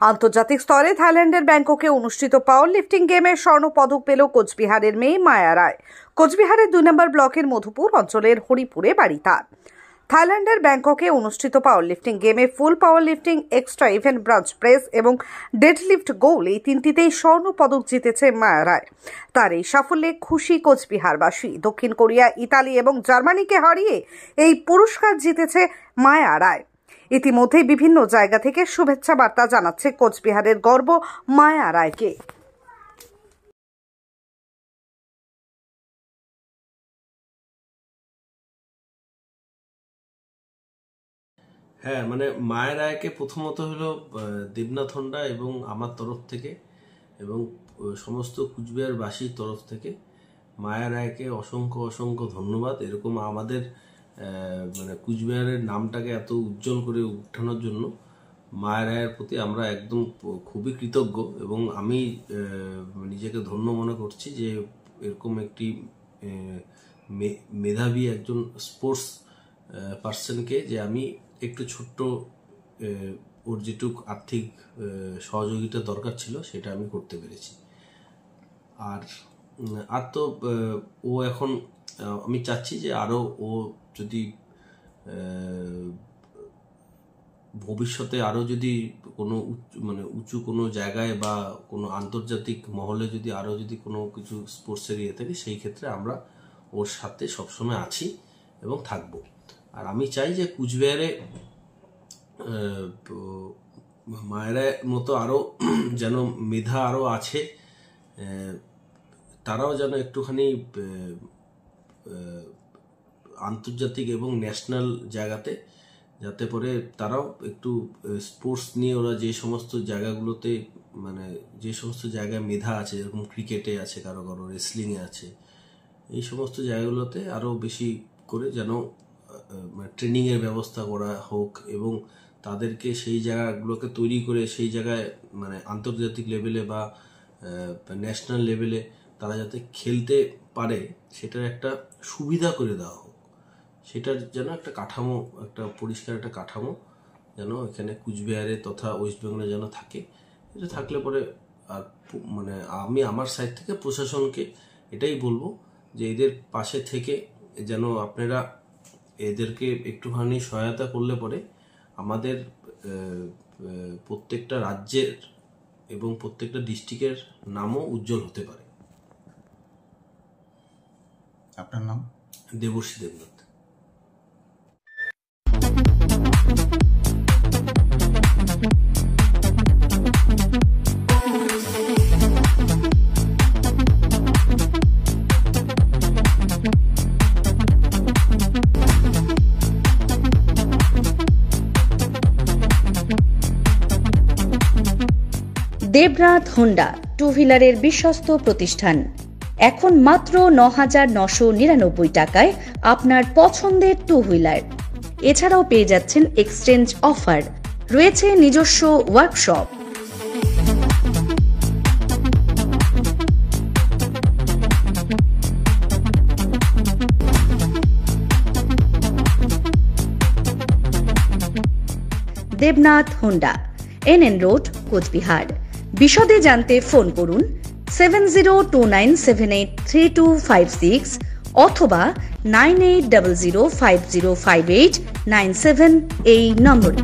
আন্তর্জাতিক স্তরে থাইল্যান্ডের ব্যাংককে অনুষ্ঠিত পাওয়ার লিফটিং গেমে স্বর্ণ পদক পেল কোচবিহারের মেয়ে মায়া রায়। কোচবিহারের 2 নম্বর ব্লকের মধুপুর অঞ্চলের হরিপুরে বাড়ি তার। থাইল্যান্ডের ব্যাংককে অনুষ্ঠিত পাওয়ার লিফটিং গেমে full power lifting, extra event bench press এবং ডেডলিফট গোল এই তিনটিতেই স্বর্ণ পদক জিতেছে মায়া রায়। তার এই সাফল্যে খুশি কোচবিহারবাসী। দক্ষিণ কোরিয়া, ইতালি এবং জার্মানিকে হারিয়ে এই পুরস্কার জিতেছে মায়া রায়। ইতিমধ্যে বিভিন্ন জায়গা থেকে শুভেচ্ছা বার্তা জানাচ্ছে কোচবিহারের গর্ব মায়া রায়কে। হ্যাঁ, মানে মায়া রায়কে প্রথমত হলো দেবনাথ হোন্ডা এবং আমার তরফ থেকে এবং সমস্ত কুচবিহারবাসীর তরফ থেকে মায়া রায়কে অসংখ্য অসংখ্য ধন্যবাদ। এরকম আমাদের মানে কুচবিহারের নামটাকে এত উজ্জ্বল করে উঠানোর জন্য মায়া রায়ের প্রতি আমরা একদম খুবই কৃতজ্ঞ এবং আমি নিজেকে ধন্য মনে করছি যে এরকম একটি মেধাবী একজন স্পোর্টস পার্সনকে যে আমি একটু ছোট্ট ওর যেটুক আর্থিক সহযোগিতা দরকার ছিল সেটা আমি করতে পেরেছি। আর তো ও এখন আমি চাচ্ছি যে আরও ও যদি ভবিষ্যতে আরও যদি কোনো উঁচু কোনো জায়গায় বা কোনো আন্তর্জাতিক মহলে যদি আরও যদি কোনো কিছু স্পোর্টসের ইয়ে থাকে সেই ক্ষেত্রে আমরা ওর সাথে সবসময় আছি এবং থাকবো। আর আমি চাই যে কুচবিহারে মায়ের মতো আরও যেন মেধা আরও আছে, তারাও যেন একটুখানি আন্তর্জাতিক এবং ন্যাশনাল জায়গাতে যাতে করে তারাও একটু স্পোর্টস নিয়ে ওরা যে সমস্ত জায়গাগুলোতে মানে যে সমস্ত জায়গায় মেধা আছে, যেরকম ক্রিকেটে আছে, কারো কারো রেসলিংয়ে আছে, এই সমস্ত জায়গাগুলোতে আরও বেশি করে যেন ট্রেনিংয়ের ব্যবস্থা করা হোক এবং তাদেরকে সেই জায়গাগুলোকে তৈরি করে সেই জায়গায় মানে আন্তর্জাতিক লেভেলে বা ন্যাশনাল লেভেলে তারা যাতে খেলতে পারে সেটার একটা সুবিধা করে দেওয়া হোক। সেটার যেন একটা কাঠামো, একটা পরিষ্কার একটা কাঠামো যেন এখানে কুচবিহারে তথা ওয়েস্ট বেঙ্গলে যেন থাকে। এটা থাকলে পরে আর মানে আমি আমার সাইড থেকে প্রশাসনকে এটাই বলবো যে এদের পাশে থেকে যেন আপনারা এদেরকে একটুখানি সহায়তা করলে পরে আমাদের প্রত্যেকটা রাজ্যের এবং প্রত্যেকটা ডিস্ট্রিক্টের নামও উজ্জ্বল হতে পারে। আপনার নাম? দেবশ্রী দেবনাথ। দেবনাথ হোন্ডা টু হুইলারের বিশ্বস্ত প্রতিষ্ঠান। এখন মাত্র ৯,৯৯৯ টাকায় আপনার পছন্দের টু হুইলার। এছাড়াও পেয়ে যাচ্ছেন এক্সচেঞ্জ অফার, রয়েছে নিজস্ব workshop. Debnath Honda, NN road, Cooch Behar. বিশদে জানতে ফোন করুন 7029783256 অথবা 9800505897 এই নম্বরে।